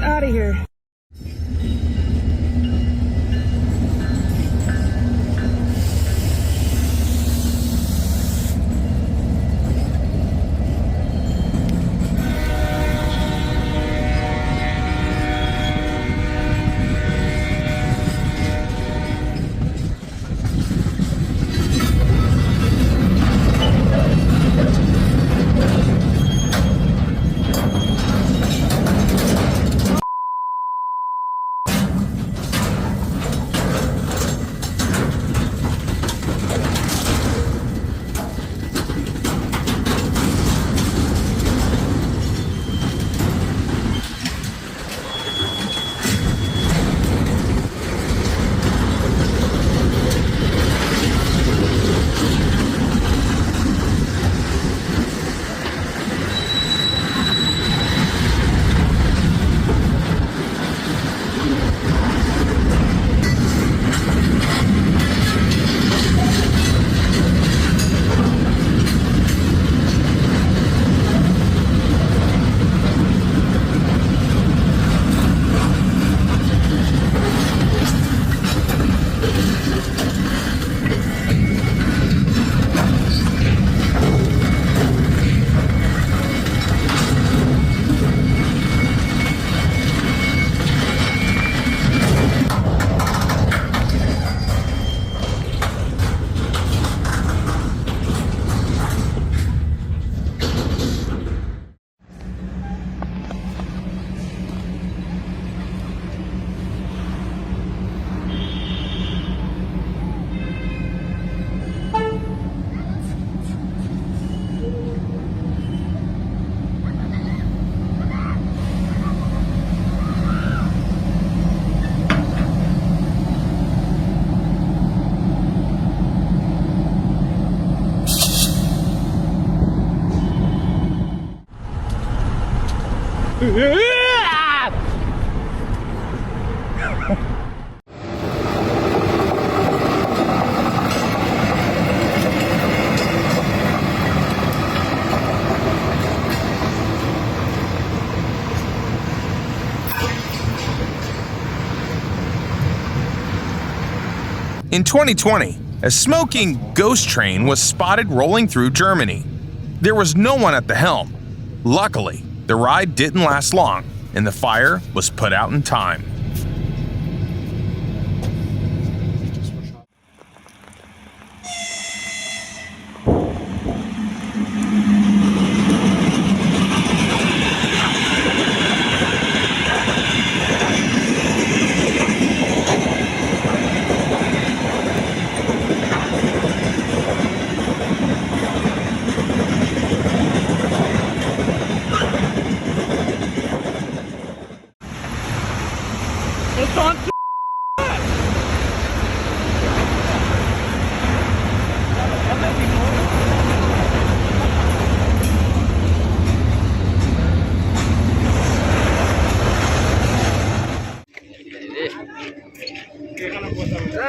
out of here. In 2020, a smoking ghost train was spotted rolling through Germany. There was no one at the helm. Luckily, the ride didn't last long, and the fire was put out in time. It's on.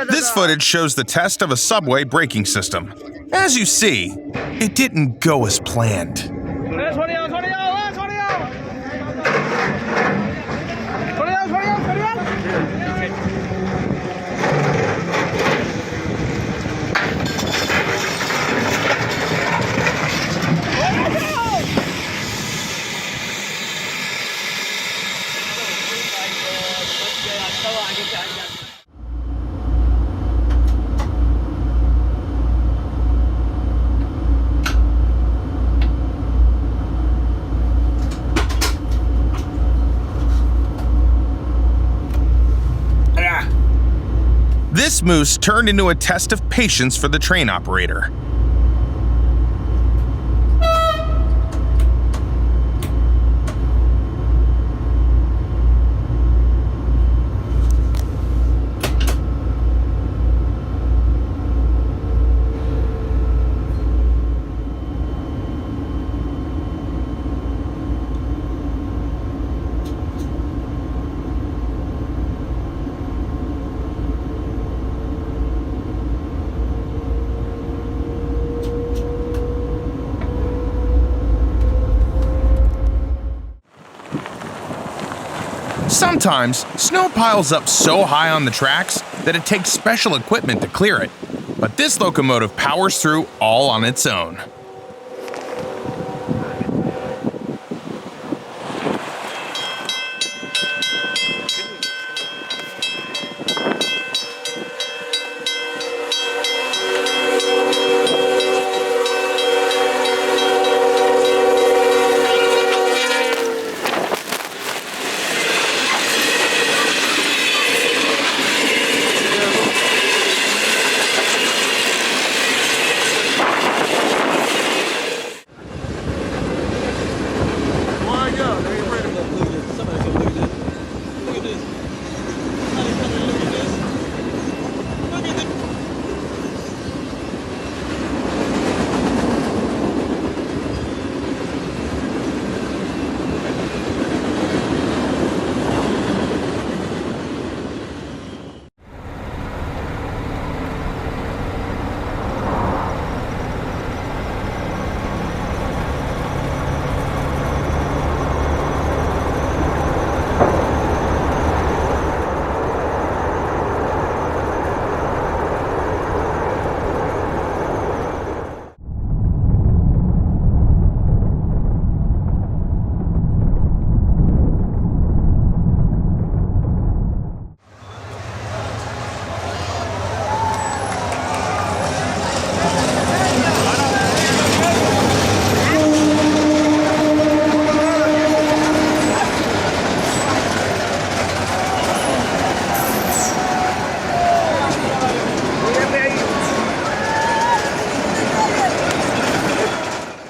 This footage shows the test of a subway braking system. As you see, it didn't go as planned. This moose turned into a test of patience for the train operator. Sometimes, snow piles up so high on the tracks that it takes special equipment to clear it, but this locomotive powers through all on its own.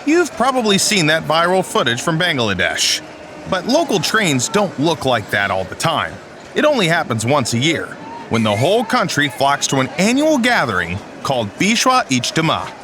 You've probably seen that viral footage from Bangladesh. But local trains don't look like that all the time. It only happens once a year, when the whole country flocks to an annual gathering called Bishwa Ijtema.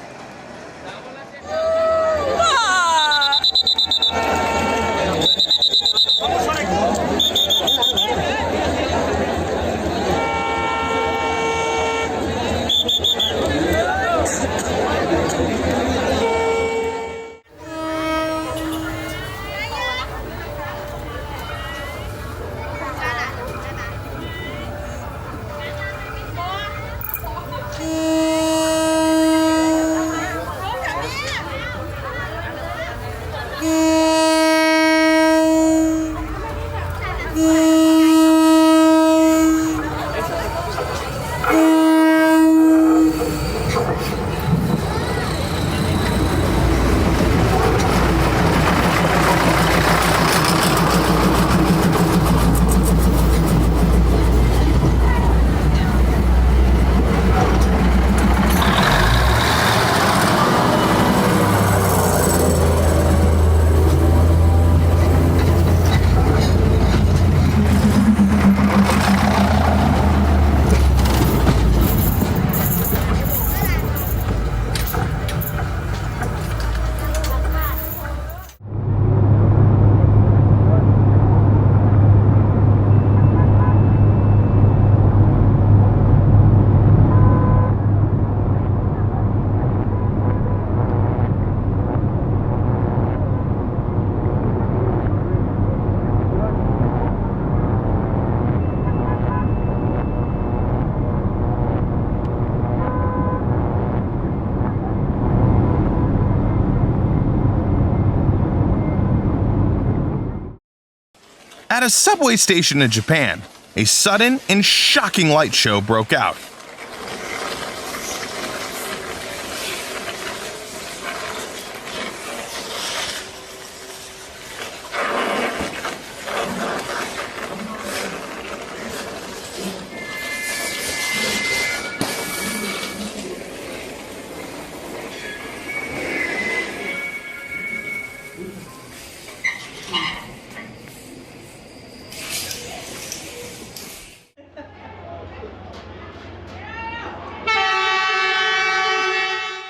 At a subway station in Japan, a sudden and shocking light show broke out.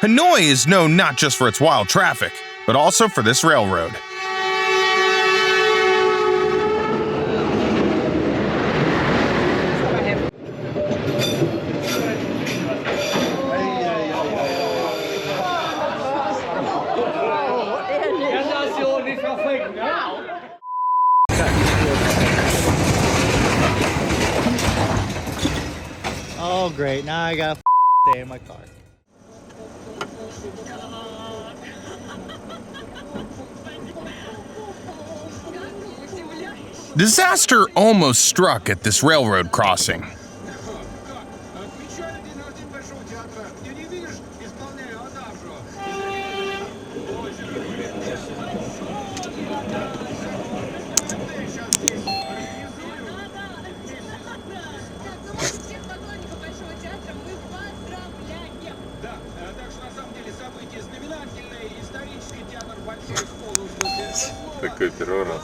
Hanoi is known not just for its wild traffic, but also for this railroad. Oh great, now I gotta stay in my car. Disaster almost struck at this railroad crossing. Такой первый раз.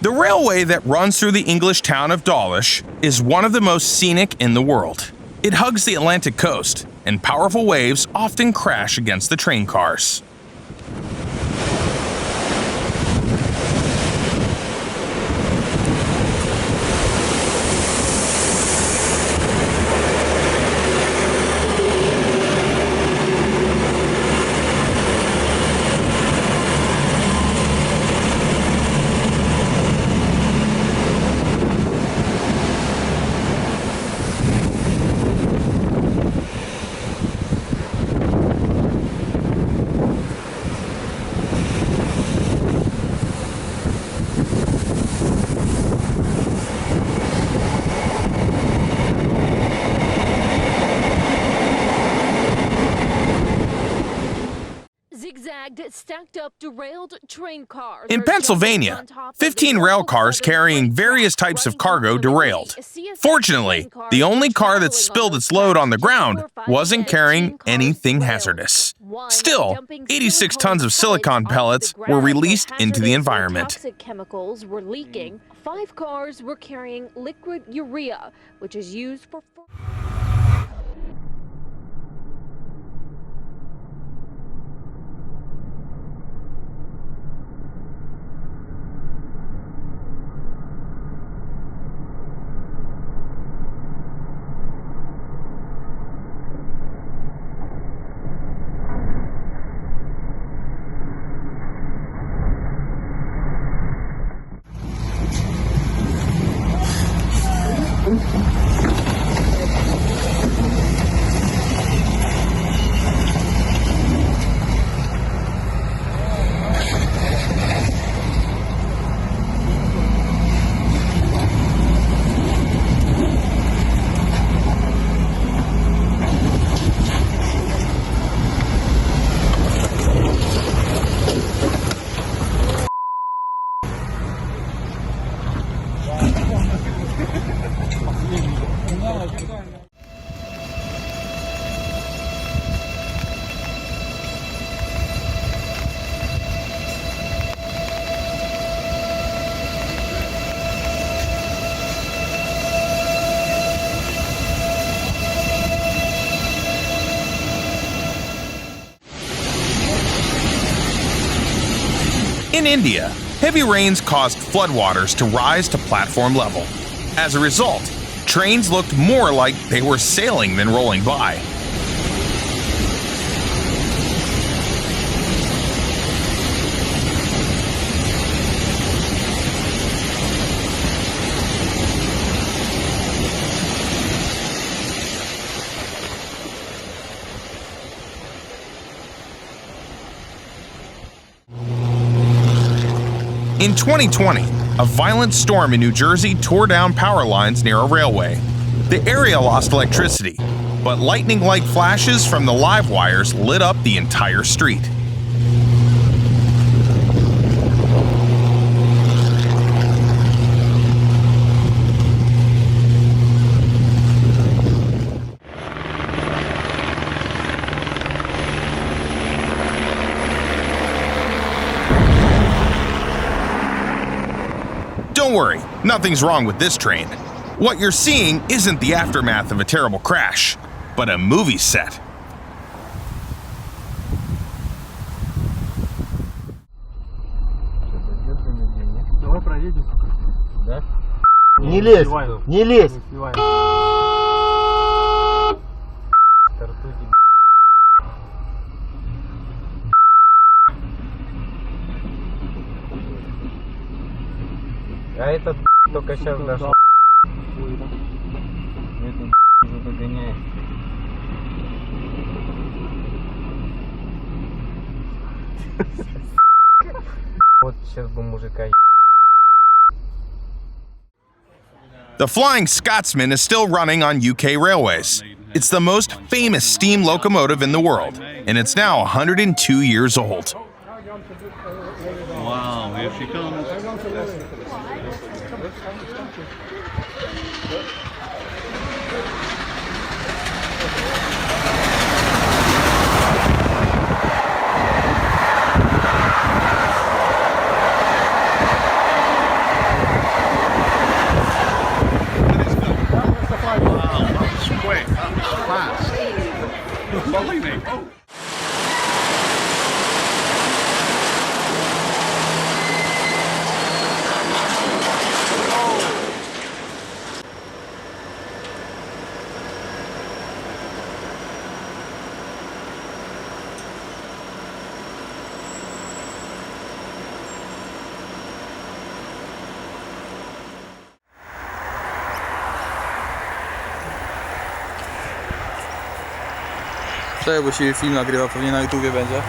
The railway that runs through the English town of Dawlish is one of the most scenic in the world. It hugs the Atlantic coast, and powerful waves often crash against the train cars. Stacked up derailed train cars. In Pennsylvania, 15 rail cars carrying various types of cargo derailed. Fortunately, the only car that spilled its load on the ground wasn't carrying anything hazardous. Still, 86 tons of silicon pellets were released into the environment. Toxic chemicals were leaking. 5 cars were carrying liquid urea, which is used for... In India, heavy rains caused floodwaters to rise to platform level. As a result, trains looked more like they were sailing than rolling by. In 2020, a violent storm in New Jersey tore down power lines near a railway. The area lost electricity, but lightning-like flashes from the live wires lit up the entire street. Don't worry, nothing's wrong with this train. What you're seeing isn't the aftermath of a terrible crash, but a movie set. Не лезь, не лезь. А этот только сейчас дошел. Этот уже догоняет. Вот сейчас бы мужика. The Flying Scotsman is still running on UK railways. It's the most famous steam locomotive in the world, and it's now 102 years old. Wow, here she comes. Quick, fast. Believe me. Czekaj, bo się film nagrywa, pewnie na YouTubie będzie.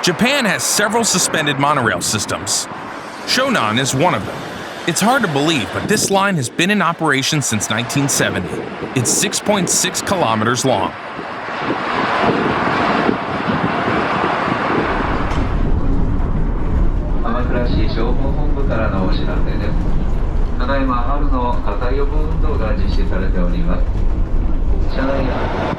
Japan has several suspended monorail systems. Shonan is one of them. It's hard to believe, but this line has been in operation since 1970. It's 6.6 kilometers long. 鎌倉市消防本部からのお知らせです。ただいま春の火災予防運動が実施されております。車内や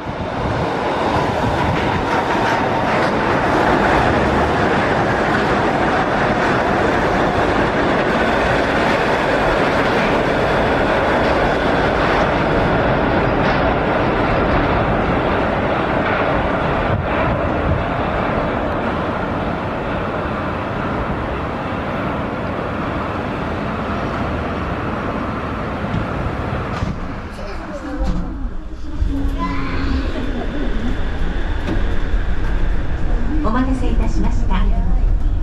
お待たせいたしました。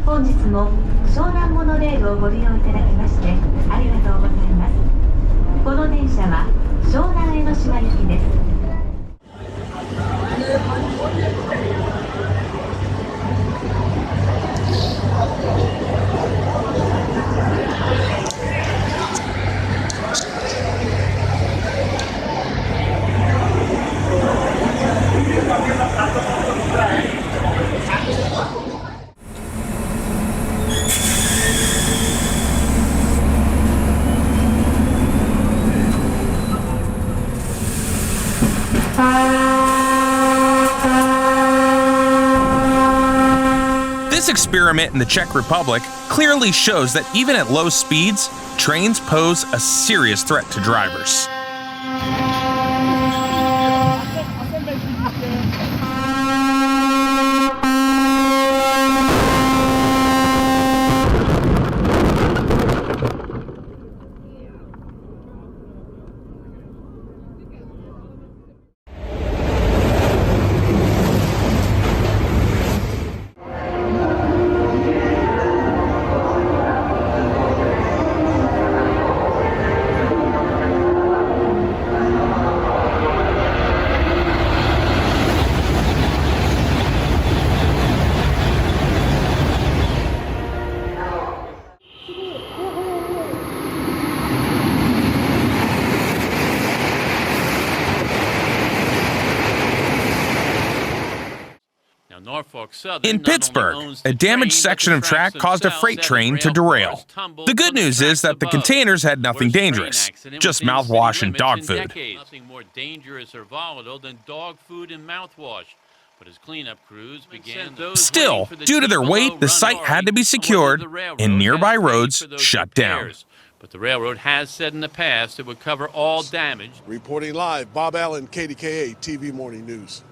本日も湘南モノレールをご利用いただきましてありがとうございます。この電車は湘南江ノ島行きです。This experiment in the Czech Republic clearly shows that even at low speeds, trains pose a serious threat to drivers. In Pittsburgh, a damaged section of track caused a freight train to derail. The good news is that the containers had nothing dangerous, just mouthwash and dog food. Nothing more dangerous or volatile than dog food and mouthwash. But as cleanup crews began, Still, due to their weight, the site had to be secured and nearby roads shut down. But the railroad has said in the past it would cover all damage. Reporting live, Bob Allen, KDKA TV Morning News.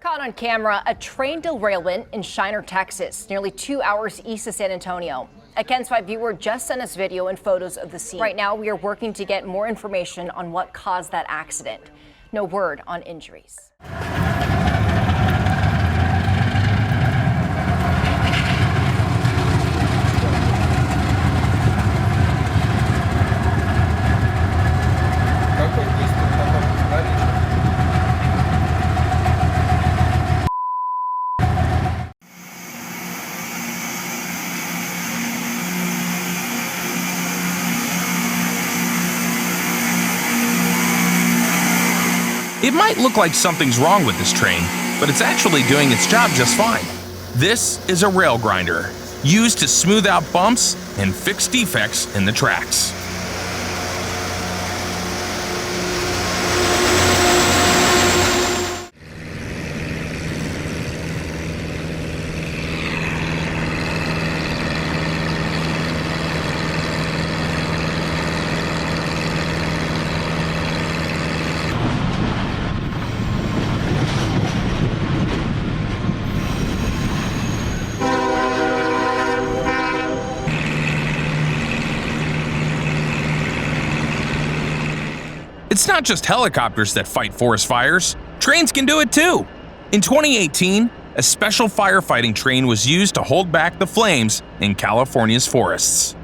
Caught on camera, a train derailment in Shiner, Texas, nearly 2 hours east of San Antonio. A KENS 5 viewer just sent us video and photos of the scene. Right now, we are working to get more information on what caused that accident. No word on injuries. It might look like something's wrong with this train, but it's actually doing its job just fine. This is a rail grinder, used to smooth out bumps and fix defects in the tracks. It's not just helicopters that fight forest fires, trains can do it too. In 2018, a special firefighting train was used to hold back the flames in California's forests.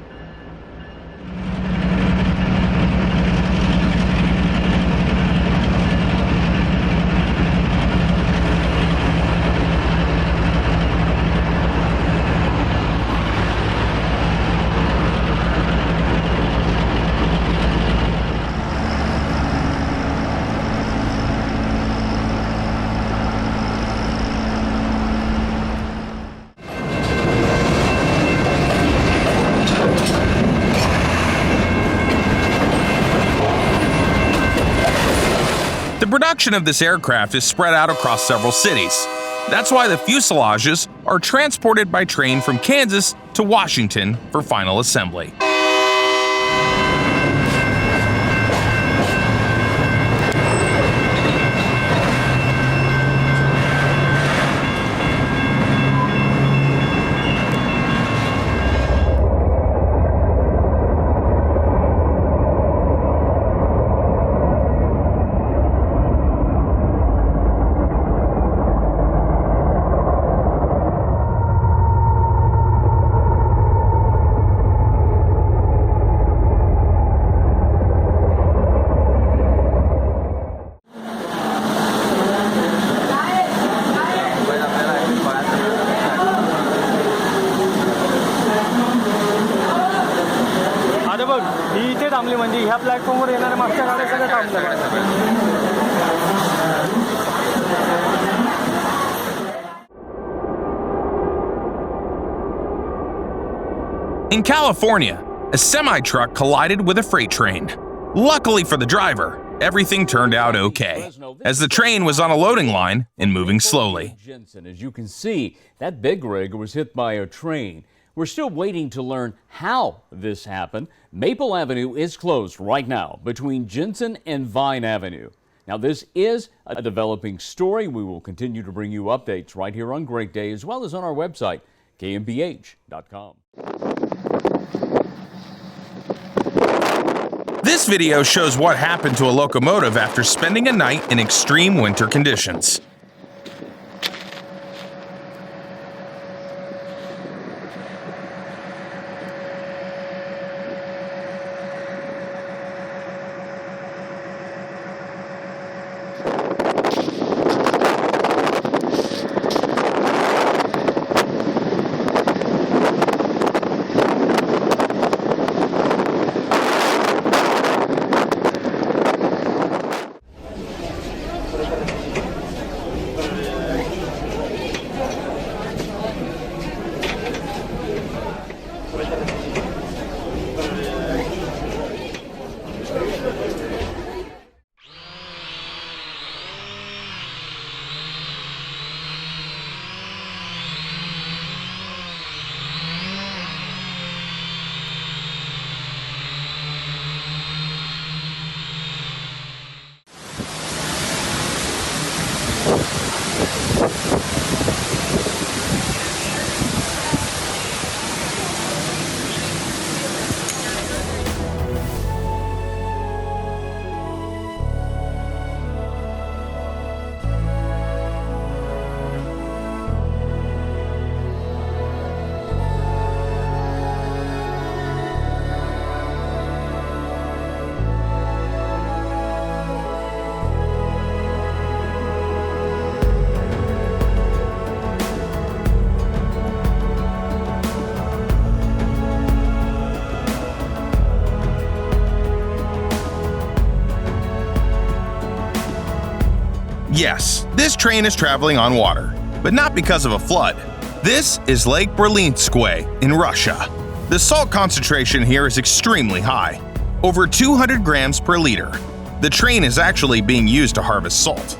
production of this aircraft is spread out across several cities. That's why the fuselages are transported by train from Kansas to Washington for final assembly. In California, a semi-truck collided with a freight train. Luckily for the driver, everything turned out okay, as the train was on a loading line and moving slowly. As you can see, that big rig was hit by a train. We're still waiting to learn how this happened. Maple Avenue is closed right now between Jensen and Vine Avenue. Now, this is a developing story. We will continue to bring you updates right here on Great Day, as well as on our website, kmph.com. This video shows what happened to a locomotive after spending a night in extreme winter conditions. Yes, this train is traveling on water, but not because of a flood. This is Lake Berlinskoye in Russia. The salt concentration here is extremely high, over 200 grams per liter. The train is actually being used to harvest salt.